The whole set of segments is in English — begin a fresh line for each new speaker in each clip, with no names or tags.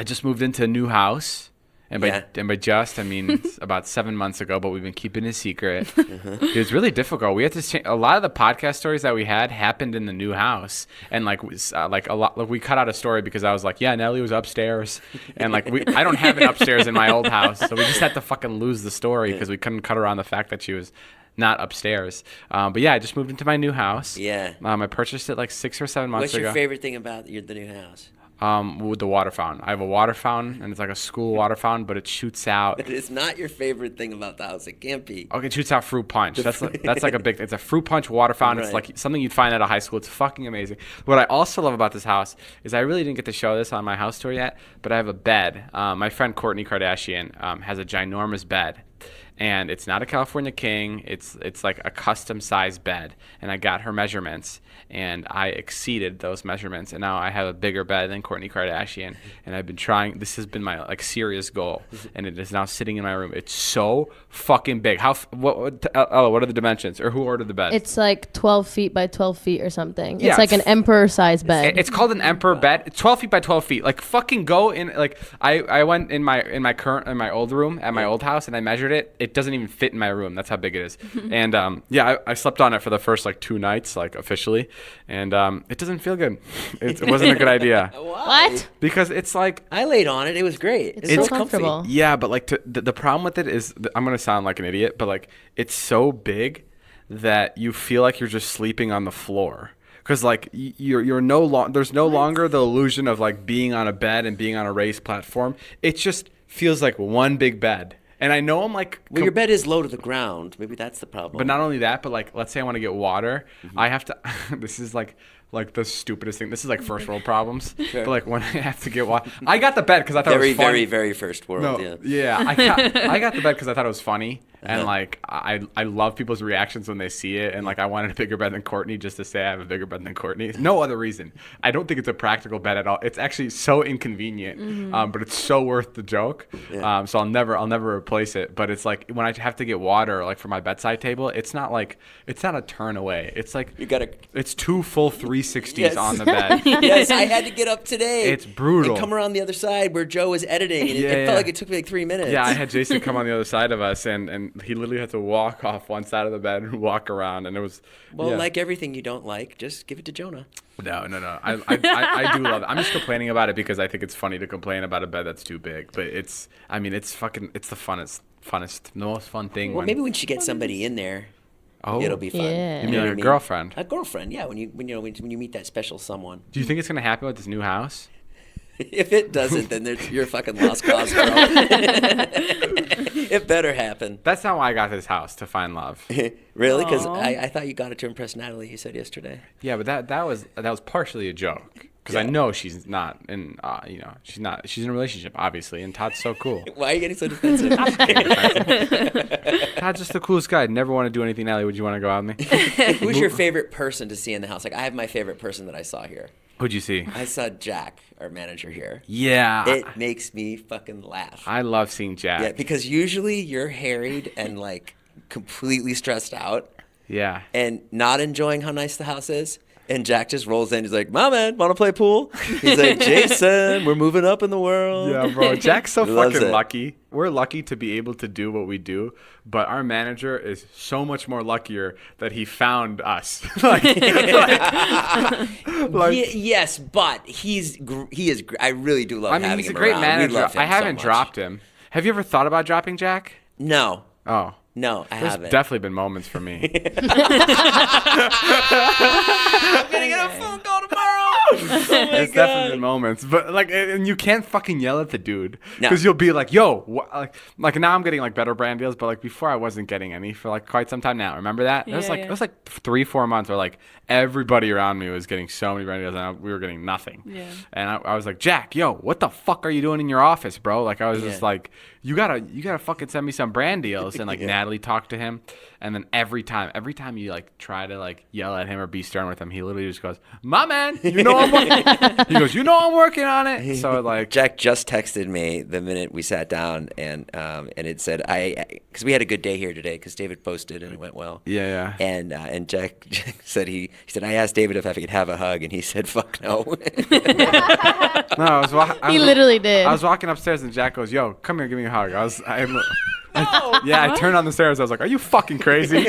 I just moved into a new house. And by just, I mean it's about 7 months ago, but we've been keeping it secret. It was really difficult. We had to change. A lot of the podcast stories that we had happened in the new house, and we cut out a story because I was like, yeah, Nelly was upstairs, and I don't have an upstairs in my old house, so we just had to fucking lose the story because we couldn't cut around the fact that she was not upstairs. But yeah, I just moved into my new house.
Yeah.
I purchased it like 6 or 7 months ago.
What's your favorite thing about the new house?
With the water fountain. I have a water fountain, and it's like a school water fountain, but it shoots out.
It's not your favorite thing about the house. It can't be.
Okay, it shoots out fruit punch. That's like a big. It's a fruit punch water fountain. Right. It's like something you'd find at a high school. It's fucking amazing. What I also love about this house is I really didn't get to show this on my house tour yet, but I have a bed. My friend Kourtney Kardashian has a ginormous bed. And it's not a California King. It's like a custom sized bed. And I got her measurements, and I exceeded those measurements. And now I have a bigger bed than Kourtney Kardashian. And I've been trying. This has been my serious goal, and it is now sitting in my room. It's so fucking big. What are the dimensions, or who ordered the bed?
It's like 12 feet by 12 feet or something. Yeah, it's like an emperor size bed.
It's called an emperor bed. It's 12 feet by 12 feet. Like fucking go in. Like I went in my old room at my old house, and I measured it. It doesn't even fit in my room. That's how big it is. And I slept on it for the first 2 nights, officially, and it doesn't feel good. It wasn't a good idea.
What?
Because it's like
I laid on it. It was great.
It's so comfortable.
Comfy.
Yeah, but the problem with it is I'm gonna sound like an idiot, but it's so big that you feel like you're just sleeping on the floor. Because you're there's no longer the illusion of being on a bed and being on a raised platform. It just feels like one big bed. And I know I'm
well, your bed is low to the ground. Maybe that's the problem.
But not only that, but let's say I want to get water. I have to, this is like the stupidest thing. This is first world problems. Sure. But when I have to get water, I got the bed because I thought it was funny.
Very, very first world.
No, yeah. I got the bed because I thought it was funny. And I love people's reactions when they see it, and I wanted a bigger bed than Kourtney just to say I have a bigger bed than Kourtney. No other reason. I don't think it's a practical bed at all. It's actually so inconvenient, but it's so worth the joke. Yeah. So I'll never replace it. But it's when I have to get water for my bedside table, it's not a turn away. It's it's 2 full 360s on the bed.
Yes, I had to get up today.
It's brutal.
And come around the other side where Joe was editing, and it felt like it took me 3 minutes.
Yeah, I had Jason come on the other side of us, and he literally had to walk off one side of the bed and walk around, and it was
like everything you don't like, just give it to Jonah.
No. I do love it. I'm just complaining about it because I think it's funny to complain about a bed that's too big, but it's the funnest, the most fun thing.
Well, maybe when you get somebody in there, it'll be fun.
Yeah.
You mean your girlfriend?
A girlfriend, yeah. When you meet that special someone.
Do you think it's gonna happen with this new house?
If it doesn't, then you're a fucking lost cause, girl. It better happen.
That's not why I got this house, to find love.
Really? Because I thought you got it to impress Natalie. You said yesterday.
Yeah, but that was partially a joke. Because I know she's not in, she's in a relationship, obviously, and Todd's so cool.
Why are you getting so defensive?
Todd's just the coolest guy. I'd never want to do anything, Natalie. Would you want to go out with me?
Who's your favorite person to see in the house? I have my favorite person that I saw here.
Who'd you see?
I saw Jack, our manager here.
Yeah.
It makes me fucking laugh.
I love seeing Jack.
Yeah, because usually you're harried and completely stressed out.
Yeah.
And not enjoying how nice the house is. And Jack just rolls in. He's like, "My man, want to play pool?" He's like, "Jason, we're moving up in the world."
Yeah, bro. Jack's so fucking lucky. We're lucky to be able to do what we do, but our manager is so much more luckier that he found us.
Yes, but he is. I really do love having him.
He's a great manager. I haven't dropped him. Have you ever thought about dropping Jack?
No.
Oh.
No, I haven't.
There's definitely been moments for me.
I'm gonna get a phone call tomorrow.
There's definitely been moments, but and you can't fucking yell at the dude because you'll be like, "Yo," now I'm getting better brand deals, but before I wasn't getting any for quite some time now. Remember that? It was it was 3-4 months where everybody around me was getting so many brand deals and we were getting nothing.
Yeah.
And I was like, "Jack, yo, what the fuck are you doing in your office, bro?" I was just you gotta fucking send me some brand deals. And like Natalie talked to him, and then every time you like try to like yell at him or be stern with him, he literally just goes, "My man, you know I'm working." He goes, "You know I'm working on it." So like
Jack just texted me the minute we sat down, and it said because we had a good day here today because David posted and it went well.
Yeah.
And Jack said he said I asked David if I could have a hug, and he said fuck no.
No,
He literally did.
I was walking upstairs and Jack goes, "Yo, come here, give me a hug." I turned on the stairs. I was like, "Are you fucking crazy?"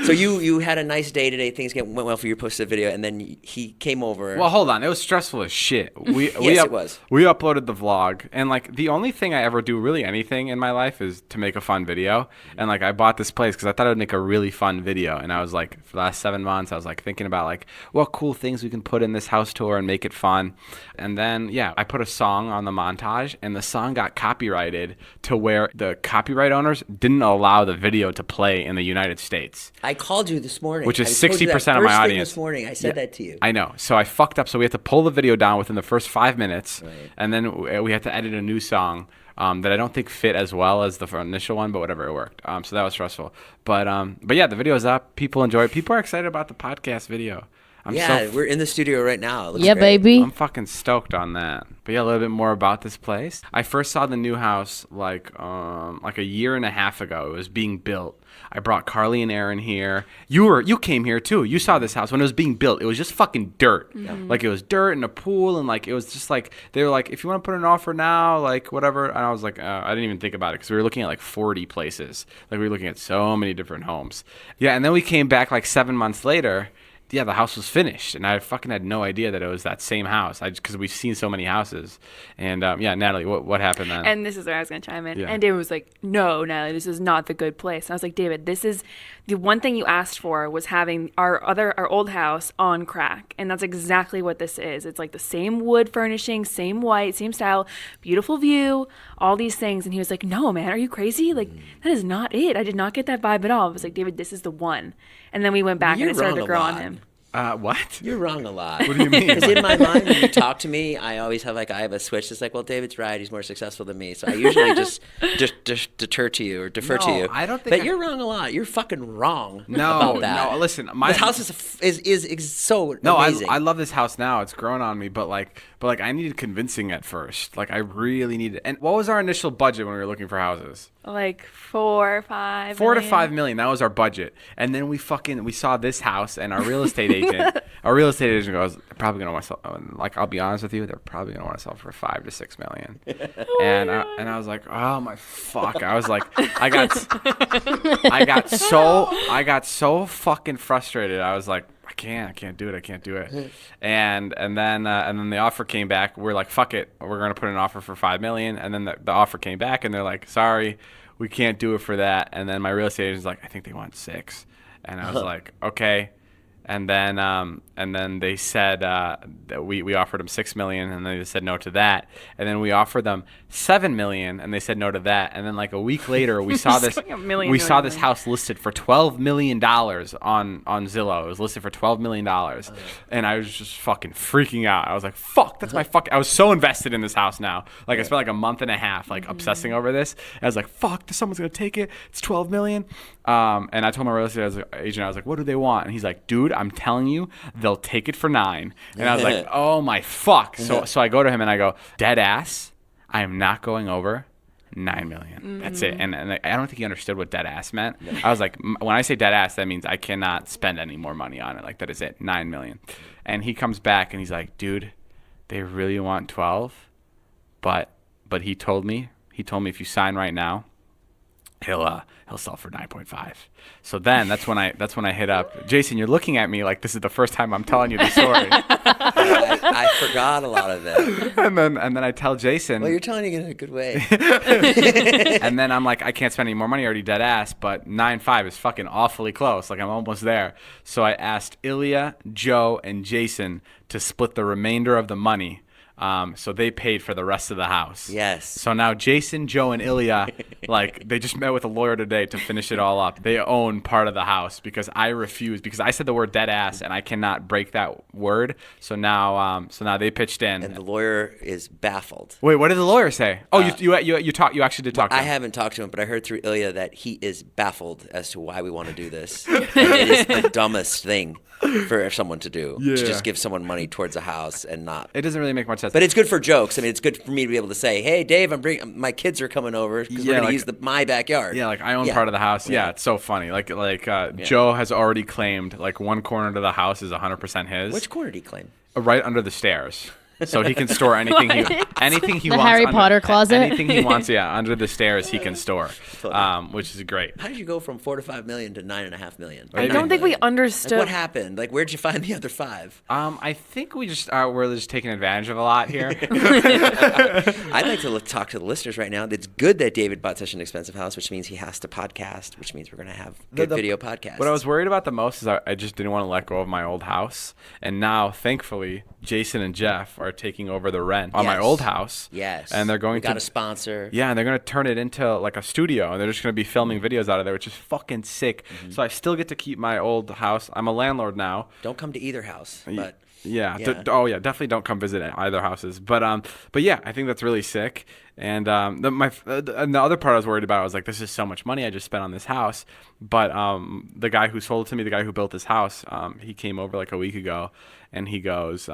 So you had a nice day today. Things went well for you. Posted a video, and then he came over.
Well, hold on. It was stressful as shit.
It was.
We uploaded the vlog, and like the only thing I ever do, really anything in my life, is to make a fun video. And like I bought this place because I thought it would make a really fun video. And I was like, for the last 7 months, I was like thinking about like what cool things we can put in this house tour and make it fun. And then I put a song on the montage, and the song got copyrighted to where the copyright owners didn't allow the video to play in the United States.
I called you this morning.
Which is 60% of my audience.
This morning, I said that to you.
I know. So I fucked up. So we had to pull the video down within the first 5 minutes, and then we had to edit a new song that I don't think fit as well as the initial one, but whatever, it worked. So that was stressful. But yeah, the video is up. People enjoy it. People are excited about the podcast video.
We're in the studio right now. It looks
yeah,
great.
baby.
I'm fucking stoked on that. But yeah, a little bit more about this place. I first saw the new house like a year and a half ago. It was being built. I brought Carly and Aaron here. You came here too. You saw this house when it was being built. It was just fucking dirt. Mm-hmm. Like it was dirt and a pool, and like it was just like they were like, if you want to put an offer now, like whatever. And I was like, I didn't even think about it because we were looking at like 40 places. Like we were looking at so many different homes. Yeah, and then we came back like 7 months later. Yeah, the house was finished, and I fucking had no idea that it was that same house. Because we've seen so many houses, and yeah, Natalie, what happened then?
And this is where I was gonna chime in. Yeah. And David was like, "No, Natalie, this is not the good place." And I was like, "David, this is the one thing you asked for was having our old house on crack, and that's exactly what this is. It's like the same wood furnishing, same white, same style, beautiful view, all these things." And he was like, "No, man, are you crazy? Like that is not it. I did not get that vibe at all." I was like, "David, this is the one." And then we went back and it started to grow on him.
What?
You're wrong a lot.
What do you mean?
Because in my mind, when you talk to me, I always have I have a switch. It's like, well, David's right. He's more successful than me. So I usually just defer to you.
I don't think.
But you're wrong a lot. You're fucking wrong.
No,
about that.
no. Listen,
this house is so amazing.
I love this house now. It's grown on me, but I needed convincing at first. Like I really needed. And what was our initial budget when we were looking for houses?
Like 4 or 5.
$4 to $5 million. That was our budget. And then we saw this house, and our real estate agent goes, "They're probably gonna want to sell." Like I'll be honest with you, they're probably gonna want to sell for $5 to $6 million. And I was like, oh my fuck! I was like, I got so fucking frustrated. I was like, I can't do it. And then the offer came back. We're like, fuck it, we're gonna put an offer for $5 million. And then the offer came back, and they're like, sorry, we can't do it for that. And then my real estate agent's like, I think they want 6. And I was like, okay. And then they said that we offered them $6 million, and they said no to that. And then we offered them $7 million, and they said no to that. And then like a week later, we saw this house listed for $12 million on Zillow. It was listed for $12 million, and I was just fucking freaking out. I was like, fuck, that's my fuck. I was so invested in this house now. Like I spent like a month and a half like obsessing over this. And I was like, fuck, someone's gonna take it. It's $12 million. And I told my real estate agent, I was like, what do they want? And he's like, dude, I'm telling you, they'll take it for 9. And I was like, oh my fuck. So I go to him and I go, dead ass, I am not going over $9 million. That's it. And I don't think he understood what dead ass meant. I was like, when I say dead ass, that means I cannot spend any more money on it. Like that is it, $9 million. And he comes back and he's like, dude, they really want 12, but he told me if you sign right now, he'll sell for 9.5. So then that's when I hit up Jason. You're looking at me like this is the first time I'm telling you the story.
I forgot a lot of that.
And then I tell Jason.
Well, you're telling it in a good way.
And then I'm like, I can't spend any more money. I already dead ass, but 9.5 is fucking awfully close. Like I'm almost there. So I asked Ilya, Joe, and Jason to split the remainder of the money. So they paid for the rest of the house.
Yes.
So now Jason, Joe, and Ilya, like, they just met with a lawyer today to finish it all up. They own part of the house because I refused, because I said the word dead ass and I cannot break that word. So now they pitched in.
And the lawyer is baffled.
Wait, what did the lawyer say? Oh, you actually did talk to him.
I haven't talked to him, but I heard through Ilya that he is baffled as to why we want to do this. And it is the dumbest thing for someone to do, to just give someone money towards a house and not.
It doesn't really make much sense.
But it's good for jokes. I mean, it's good for me to be able to say, "Hey, Dave, my kids are coming over because we're gonna use my backyard."
Yeah, like I own part of the house. Yeah, it's so funny. Like Joe has already claimed like one corner of the house is 100% his.
Which corner did he claim?
Right under the stairs. So he can store anything he
The
wants.
Harry Potter closet?
Anything he wants, under the stairs he can store, which is great.
How did you go from $4 to $5 million to $9.5 million?
I don't think we understood.
Like, what happened? Like, where'd you find the other 5?
I think we're just taking advantage of a lot here.
I'd like to talk to the listeners right now. It's good that David bought such an expensive house, which means he has to podcast, which means we're going to have good video podcasts.
What I was worried about the most is I just didn't want to let go of my old house, and now thankfully Jason and Jeff are taking over the rent on my old house.
Yes.
And they're going
got a sponsor.
Yeah, and they're going to turn it into like a studio, and they're just going to be filming videos out of there, which is fucking sick. Mm-hmm. So I still get to keep my old house. I'm a landlord now.
Don't come to either house, but
definitely don't come visit either houses. But yeah, I think that's really sick. And the other part I was worried about, I was like, this is so much money I just spent on this house. But the guy who sold it to me, the guy who built this house, he came over like a week ago, and he goes,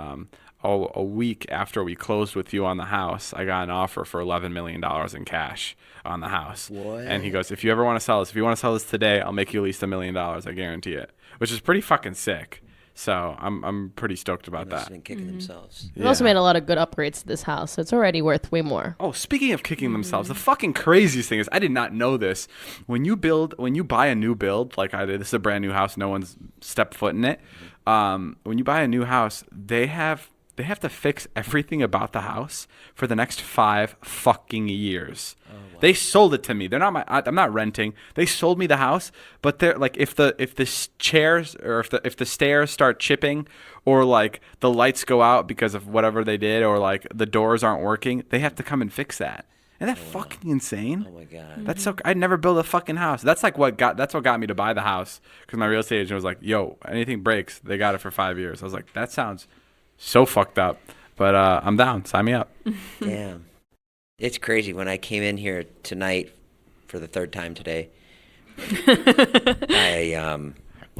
a week after we closed with you on the house, I got an offer for $11 million in cash on the house.
What?
And he goes, if you ever want to sell this, if you want to sell this today, I'll make you at least $1 million. I guarantee it, which is pretty fucking sick. So I'm pretty stoked about that.
Been kicking themselves.
They also made a lot of good upgrades to this house, so it's already worth way more.
Oh, speaking of kicking themselves, the fucking craziest thing is I did not know this. When you buy a new build, like I did, this is a brand new house, no one's stepped foot in it. When you buy a new house, they have to fix everything about the house for the next 5 fucking years. Oh, wow. They sold it to me. They're not I'm not renting. They sold me the house, but they're like, if the chairs or if the stairs start chipping, or like the lights go out because of whatever they did, or like the doors aren't working, they have to come and fix that. Isn't that fucking insane?
Oh my god.
That's so. I'd never build a fucking house. That's what got me to buy the house, because my real estate agent was like, "Yo, anything breaks, they got it for 5 years." I was like, that sounds so fucked up, but I'm down. Sign me up.
Damn, it's crazy. When I came in here tonight for the 3rd time today,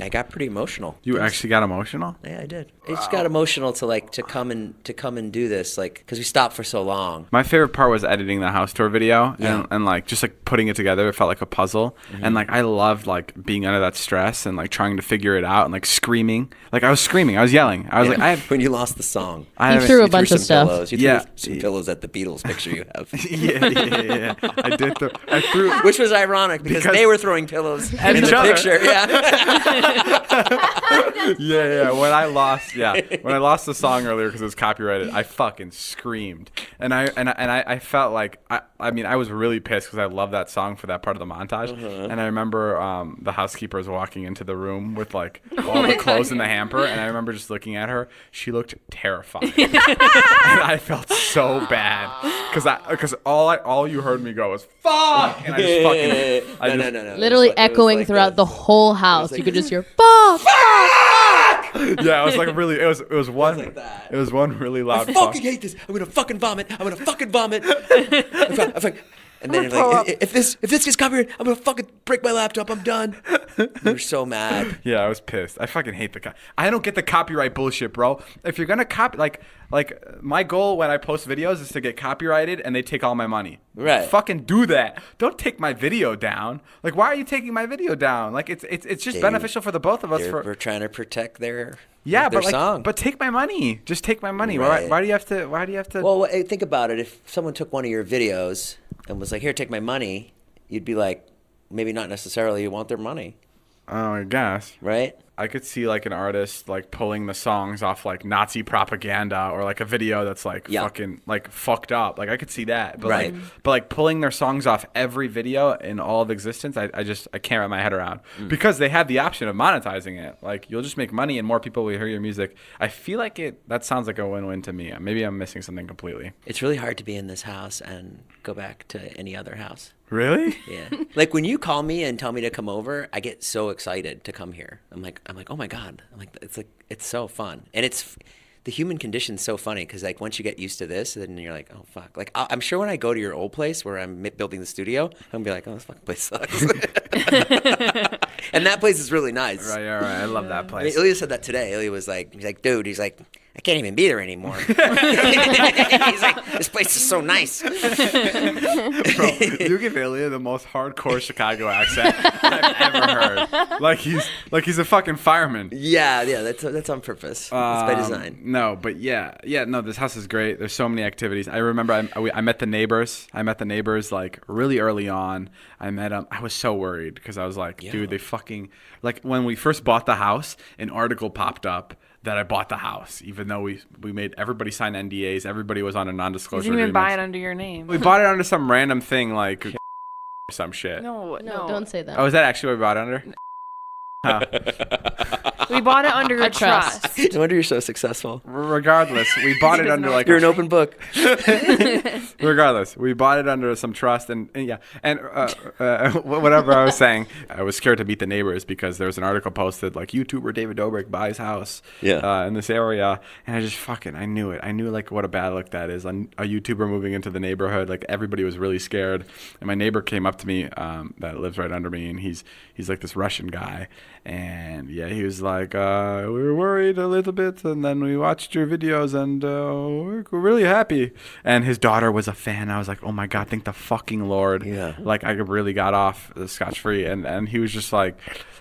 I got pretty emotional.
You actually got emotional?
Yeah, I did. I just got emotional to come and do this, like, because we stopped for so long.
My favorite part was editing the house tour video and like just like putting it together. It felt like a puzzle, and like I loved like being under that stress and like trying to figure it out and like screaming. Like I was screaming, I was yelling. I was like,
when you lost the song,
you threw a bunch of stuff.
Pillows. You threw some pillows at the Beatles picture you have.
yeah. I threw,
which was ironic because they were throwing pillows in the picture.
Yeah. When I lost the song earlier because it was copyrighted, I fucking screamed, and I felt like I mean I was really pissed because I love that song for that part of the montage, and I remember the housekeepers walking into the room with like all the clothes in the hamper, and I remember just looking at her. She looked terrified, and I felt so bad because all you heard me go was "fuck," and I just fucking
no. Literally echoing like throughout the whole house. Like, you could just hear "fuck."
Yeah, it was like really. It was one. Like that. It was one really loud.
I fucking hate this. I'm gonna fucking vomit. And then you're like, if this gets covered, I'm gonna fucking break my laptop. I'm done. You're so mad.
Yeah, I was pissed. I fucking hate I don't get the copyright bullshit, bro. If you're gonna like my goal when I post videos is to get copyrighted and they take all my money.
Right.
Fucking do that. Don't take my video down. Like, why are you taking my video down? Like, it's just beneficial for the both of us.
We're trying to protect their
song. But take my money. Just take my money.
Right.
Why do you have to?
Well, think about it. If someone took one of your videos and was like, "Here, take my money," you'd be like, maybe not necessarily you want their money.
Oh, I guess.
Right?
like an artist like pulling the songs off like Nazi propaganda or like a video that's like fucking like fucked up. Like I could see that, but like pulling their songs off every video in all of existence, I can't wrap my head around because they have the option of monetizing it. Like you'll just make money and more people will hear your music. I feel like that sounds like a win-win to me. Maybe I'm missing something completely.
It's really hard to be in this house and go back to any other house.
Really?
Yeah. Like when you call me and tell me to come over, I get so excited to come here. I'm like, oh my God. I'm like, it's so fun. And the human condition's so funny because like once you get used to this, then you're like, oh fuck. Like I'm sure when I go to your old place where I'm building the studio, I'm gonna be like, oh, this fucking place sucks. And that place is really nice.
Right. I love that place.
I mean, Ilya said that today. Ilya was like, dude, he's like, I can't even be there anymore. He's like, this place is so nice.
Bro, you give Ilya the most hardcore Chicago accent I've ever heard. Like he's a fucking fireman.
Yeah, that's on purpose. That's by design.
No, but no, this house is great. There's so many activities. I remember I met the neighbors. Like really early on. I met them. I was so worried because I was like, dude, they fucking like when we first bought the house, an article popped up that I bought the house, even though we made everybody sign NDAs. Everybody was on a non-disclosure
agreement. You didn't even
agreements.
buy it under your name.
We bought it under some random thing like some shit.
No,
don't say that.
Oh, is that actually what we bought it under? Oh.
We bought it under a trust.
No wonder you're so successful.
Regardless, we bought it under like
you're an open book.
Regardless, we bought it under some trust and whatever I was saying, I was scared to meet the neighbors because there was an article posted like YouTuber David Dobrik buys house in this area, and I knew it. I knew like what a bad look that is. A YouTuber moving into the neighborhood, like everybody was really scared. And my neighbor came up to me that lives right under me, and he's like this Russian guy. And he was like, we were worried a little bit, and then we watched your videos, and we're really happy. And his daughter was a fan. I was like, oh my God, thank the fucking Lord. Yeah. Like I really got off scotch-free. And he was just like,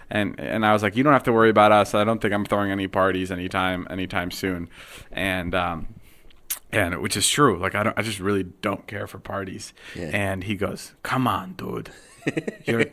and I was like, you don't have to worry about us. I don't think I'm throwing any parties anytime soon. And which is true. Like I just really don't care for parties. Yeah. And he goes, come on, dude. You're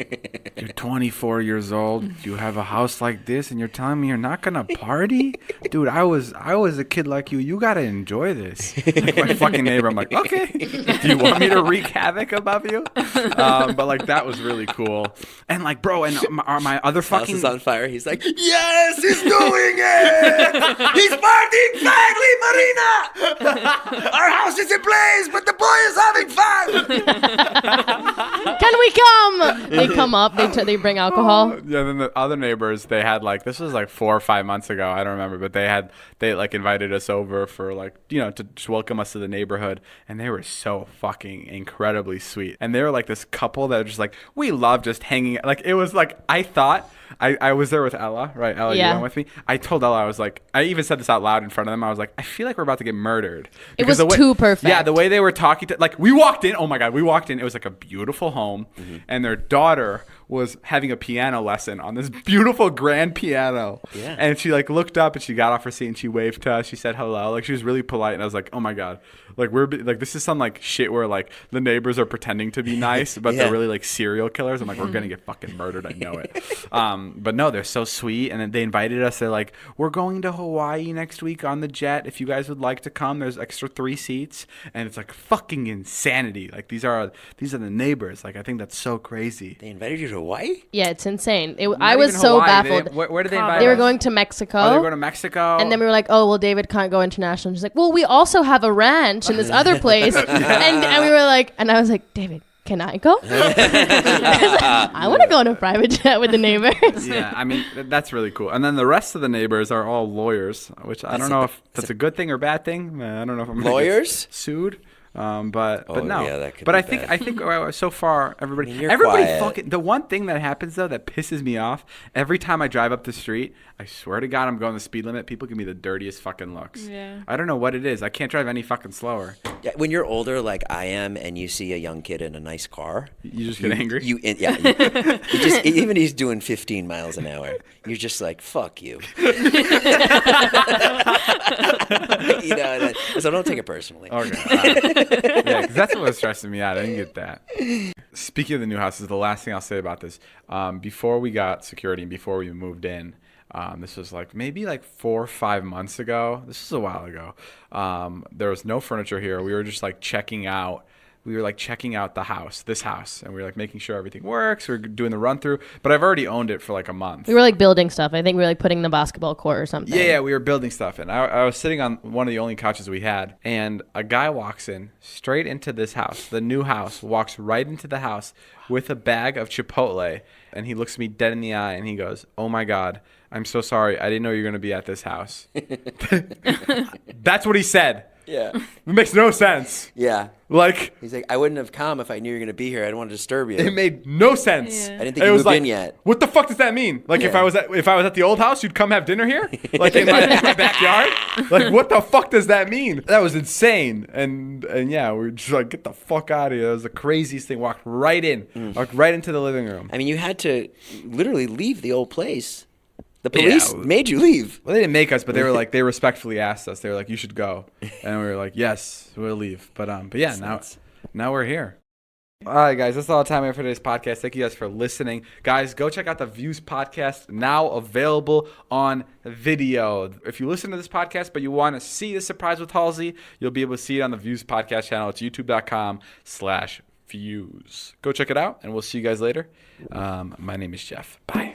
24 years old. You have a house like this, and you're telling me you're not gonna party, dude? I was a kid like you. You gotta enjoy this. Like my fucking neighbor. I'm like, okay. Do you want me to wreak havoc above you? But like that was really cool. And like, bro, and my other fucking
house is on fire. He's like, yes, he's doing it. He's partying finally, Marina. Our house is in blaze, but the boy is having fun.
Can we come? They come up. They bring alcohol.
Yeah. Then the other neighbors, they had like, this was like 4 or 5 months ago. I don't remember, but they like invited us over for like, to just welcome us to the neighborhood, and they were so fucking incredibly sweet. And they were like this couple that were just like, we love just hanging. Like it was like I thought. I was there with Ella, right? Ella, you went with me. I told Ella, I was like, I even said this out loud in front of them. I was like, I feel like we're about to get murdered.
It was too perfect.
Yeah, the way they were talking like we walked in. Oh my God, we walked in. It was like a beautiful home, and their daughter was having a piano lesson on this beautiful grand piano. Yeah. And she like looked up and she got off her seat and she waved to us. She said hello. Like she was really polite, and I was like, oh my God. Like we're like this is some like shit where like the neighbors are pretending to be nice, but they're really like serial killers. I'm like, we're gonna get fucking murdered. I know it. But no, they're so sweet, and then they invited us. They're like, we're going to Hawaii next week on the jet. If you guys would like to come, there's extra 3 seats, and it's like fucking insanity. Like these are the neighbors. Like I think that's so crazy.
They invited you to Hawaii?
Yeah, it's insane. I was so baffled.
Where did they invite us?
They were going to Mexico.
Oh, they were going to Mexico.
And then we were like, oh well, David can't go international. She's like, well, we also have a ranch in this other place, and we were like, and I was like, David, can I go? I want to go on a private jet with the neighbors.
Yeah, I mean, that's really cool. And then the rest of the neighbors are all lawyers, which I don't know if that's a good thing or bad thing. I don't know if I'm
lawyers
sued. But no.
Yeah, that could
but
be
I think so far everybody
quiet.
fucking. The one thing that happens though that pisses me off every time I drive up the street, I swear to God I'm going the speed limit. People give me the dirtiest fucking looks. Yeah. I don't know what it is. I can't drive any fucking slower.
Yeah, when you're older like I am, and you see a young kid in a nice car,
you just get angry.
You just even he's doing 15 miles an hour. You're just like, fuck you. So don't take it personally.
Okay. Yeah, because that's what was stressing me out. I didn't get that. Speaking of the new houses, the last thing I'll say about this, before we got security and before we moved in, This was like maybe like 4 or 5 months ago. This was a while ago. There was no furniture here. We were just like checking out this house, and we were like making sure everything works. We were doing the run through, but I've already owned it for like a month.
We were like building stuff. I think we were like putting the basketball court or something.
Yeah, we were building stuff, and I was sitting on one of the only couches we had, and a guy walks in straight into this house, the new house, walks right into the house with a bag of Chipotle, and he looks me dead in the eye, and he goes, "Oh my God, I'm so sorry. I didn't know you were going to be at this house." That's what he said.
Yeah.
It makes no sense.
Yeah.
Like,
he's like, I wouldn't have come if I knew you were going to be here. I didn't want to disturb you.
it made no sense.
Yeah.
I didn't think you moved in yet.
What the fuck does that mean? Like, if I was at the old house, you'd come have dinner here? Like in my backyard? Like, what the fuck does that mean? That was insane. And yeah, we were just like, get the fuck out of here. That was the craziest thing. Walked right into the living room.
I mean, you had to literally leave the old place. The police made you leave.
Well, they didn't make us, but they were like, they respectfully asked us. They were like, you should go. And we were like, yes, we'll leave. But yeah, now we're here. All right, guys, that's all the time we have for today's podcast. Thank you guys for listening. Guys, go check out the Views podcast, now available on video. If you listen to this podcast, but you want to see The Surprise with Halsey, you'll be able to see it on the Views podcast channel. It's youtube.com/views. Go check it out, and we'll see you guys later. My name is Jeff. Bye.